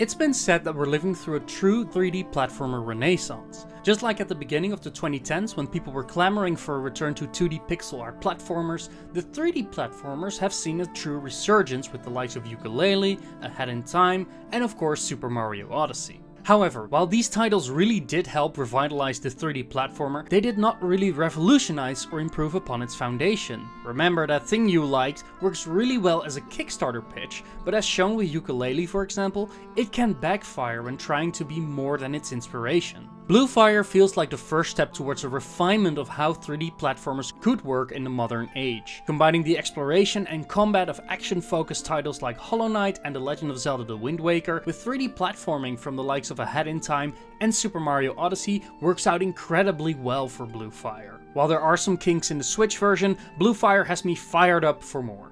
It's been said that we're living through a true 3D platformer renaissance. Just like at the beginning of the 2010s when people were clamoring for a return to 2D pixel art platformers, the 3D platformers have seen a true resurgence with the likes of Yooka-laylee, Ahead in Time, and of course Super Mario Odyssey. However, while these titles really did help revitalize the 3D platformer, they did not really revolutionize or improve upon its foundation. Remember, that thing you liked works really well as a Kickstarter pitch, but as shown with Yooka-laylee for example, it can backfire when trying to be more than its inspiration. Blue Fire feels like the first step towards a refinement of how 3D platformers could work in the modern age, combining the exploration and combat of action-focused titles like Hollow Knight and The Legend of Zelda: The Wind Waker, with 3D platforming from the likes of Ahead in Time and Super Mario Odyssey works out incredibly well for Blue Fire. While there are some kinks in the Switch version, Blue Fire has me fired up for more.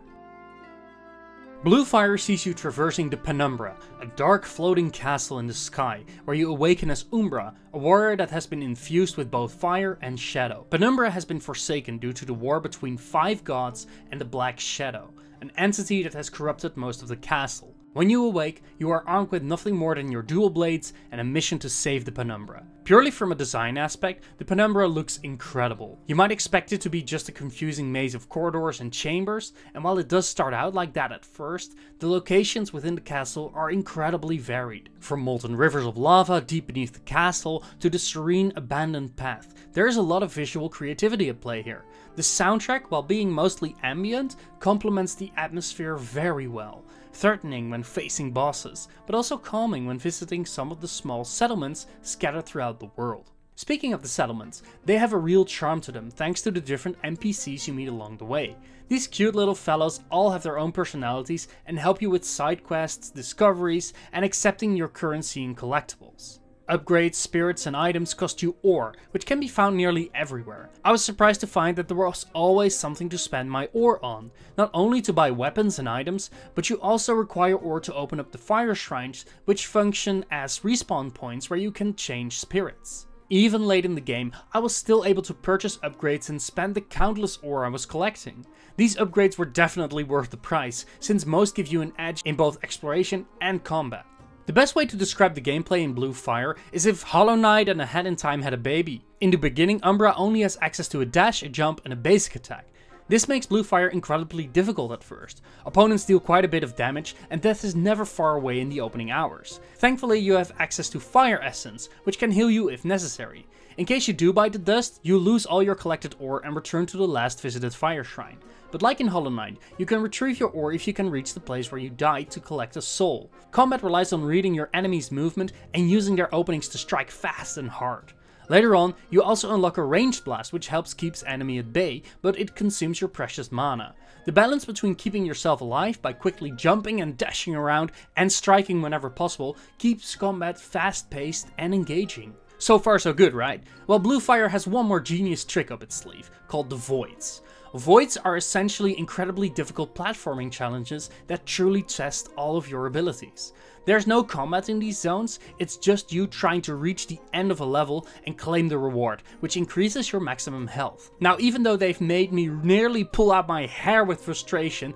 Blue Fire sees you traversing the Penumbra, a dark floating castle in the sky, where you awaken as Umbra, a warrior that has been infused with both fire and shadow. Penumbra has been forsaken due to the war between 5 gods and the Black Shadow, an entity that has corrupted most of the castle. When you awake, you are armed with nothing more than your dual blades and a mission to save the Penumbra. Purely from a design aspect, the Penumbra looks incredible. You might expect it to be just a confusing maze of corridors and chambers, and while it does start out like that at first, the locations within the castle are incredibly varied. From molten rivers of lava deep beneath the castle to the serene abandoned path, there is a lot of visual creativity at play here. The soundtrack, while being mostly ambient, complements the atmosphere very well. Threatening when facing bosses, but also calming when visiting some of the small settlements scattered throughout the world. Speaking of the settlements, they have a real charm to them thanks to the different NPCs you meet along the way. These cute little fellows all have their own personalities and help you with side quests, discoveries, and accepting your currency and collectibles. Upgrades, spirits, and items cost you ore, which can be found nearly everywhere. I was surprised to find that there was always something to spend my ore on, not only to buy weapons and items, but you also require ore to open up the fire shrines, which function as respawn points where you can change spirits. Even late in the game, I was still able to purchase upgrades and spend the countless ore I was collecting. These upgrades were definitely worth the price, since most give you an edge in both exploration and combat. The best way to describe the gameplay in Blue Fire is if Hollow Knight and Ahead in Time had a baby. In the beginning, Umbra only has access to a dash, a jump, and a basic attack. This makes Blue Fire incredibly difficult at first. Opponents deal quite a bit of damage, and death is never far away in the opening hours. Thankfully, you have access to Fire Essence, which can heal you if necessary. In case you do bite the dust, you lose all your collected ore and return to the last visited fire shrine. But like in Hollow Knight, you can retrieve your ore if you can reach the place where you died to collect a soul. Combat relies on reading your enemy's movement and using their openings to strike fast and hard. Later on, you also unlock a ranged blast, which helps keep enemy at bay, but it consumes your precious mana. The balance between keeping yourself alive by quickly jumping and dashing around and striking whenever possible keeps combat fast-paced and engaging. So far so good, right? Well, Blue Fire has one more genius trick up its sleeve, called the Voids. Voids are essentially incredibly difficult platforming challenges that truly test all of your abilities. There's no combat in these zones, it's just you trying to reach the end of a level and claim the reward, which increases your maximum health. Now, even though they've made me nearly pull out my hair with frustration,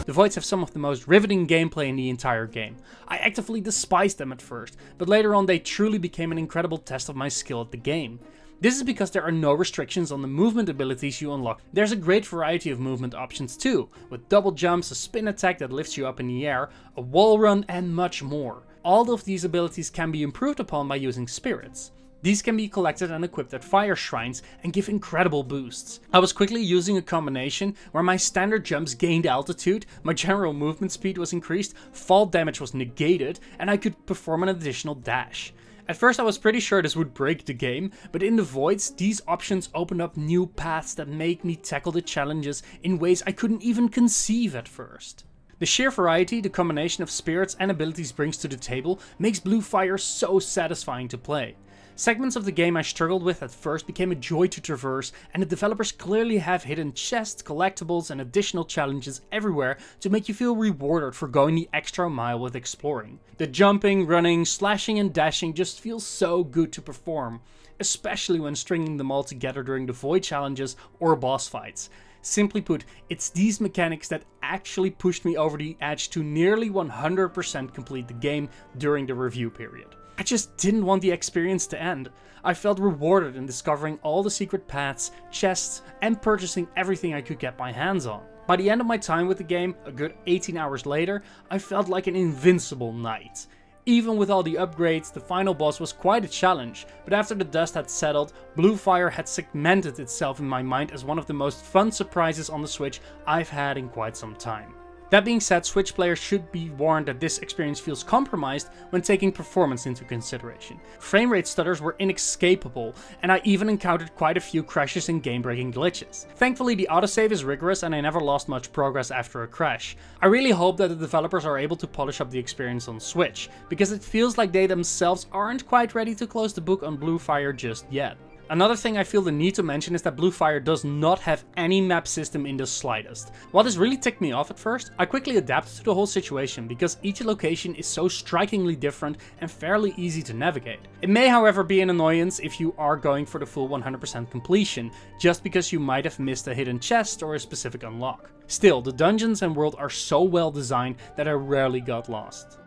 the Voids have some of the most riveting gameplay in the entire game. I actively despised them at first, but later on they truly became an incredible test of my skill at the game. This is because there are no restrictions on the movement abilities you unlock. There's a great variety of movement options too, with double jumps, a spin attack that lifts you up in the air, a wall run, and much more. All of these abilities can be improved upon by using spirits. These can be collected and equipped at fire shrines and give incredible boosts. I was quickly using a combination where my standard jumps gained altitude, my general movement speed was increased, fall damage was negated, and I could perform an additional dash. At first I was pretty sure this would break the game, but in the Voids, these options open up new paths that make me tackle the challenges in ways I couldn't even conceive at first. The sheer variety the combination of spirits and abilities brings to the table makes Blue Fire so satisfying to play. Segments of the game I struggled with at first became a joy to traverse, and the developers clearly have hidden chests, collectibles, and additional challenges everywhere to make you feel rewarded for going the extra mile with exploring. The jumping, running, slashing, and dashing just feels so good to perform, especially when stringing them all together during the Void challenges or boss fights. Simply put, it's these mechanics that actually pushed me over the edge to nearly 100% complete the game during the review period. I just didn't want the experience to end. I felt rewarded in discovering all the secret paths, chests, and purchasing everything I could get my hands on. By the end of my time with the game, a good 18 hours later, I felt like an invincible knight. Even with all the upgrades, the final boss was quite a challenge, but after the dust had settled, Blue Fire had segmented itself in my mind as one of the most fun surprises on the Switch I've had in quite some time. That being said, Switch players should be warned that this experience feels compromised when taking performance into consideration. Frame rate stutters were inescapable, and I even encountered quite a few crashes and game-breaking glitches. Thankfully, the autosave is rigorous and I never lost much progress after a crash. I really hope that the developers are able to polish up the experience on Switch, because it feels like they themselves aren't quite ready to close the book on Blue Fire just yet. Another thing I feel the need to mention is that Blue Fire does not have any map system in the slightest. While this really ticked me off at first, I quickly adapted to the whole situation because each location is so strikingly different and fairly easy to navigate. It may however be an annoyance if you are going for the full 100% completion, just because you might have missed a hidden chest or a specific unlock. Still, the dungeons and world are so well designed that I rarely got lost.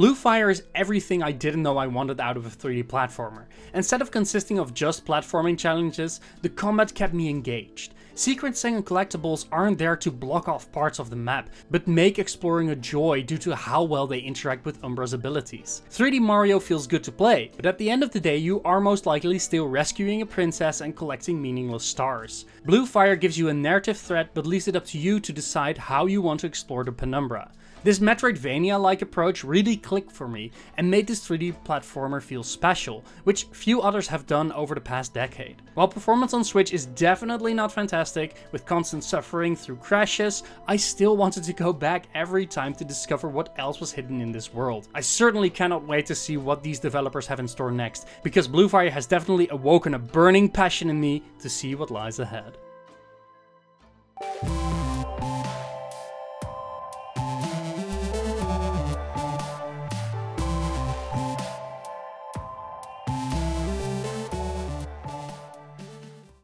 Blue Fire is everything I didn't know I wanted out of a 3D platformer. Instead of consisting of just platforming challenges, the combat kept me engaged. Sequencing and collectibles aren't there to block off parts of the map, but make exploring a joy due to how well they interact with Umbra's abilities. 3D Mario feels good to play, but at the end of the day you are most likely still rescuing a princess and collecting meaningless stars. Blue Fire gives you a narrative thread but leaves it up to you to decide how you want to explore the Penumbra. This Metroidvania-like approach really clicked for me and made this 3D platformer feel special, which few others have done over the past decade. While performance on Switch is definitely not fantastic, with constant suffering through crashes, I still wanted to go back every time to discover what else was hidden in this world. I certainly cannot wait to see what these developers have in store next, because Blue Fire has definitely awoken a burning passion in me to see what lies ahead.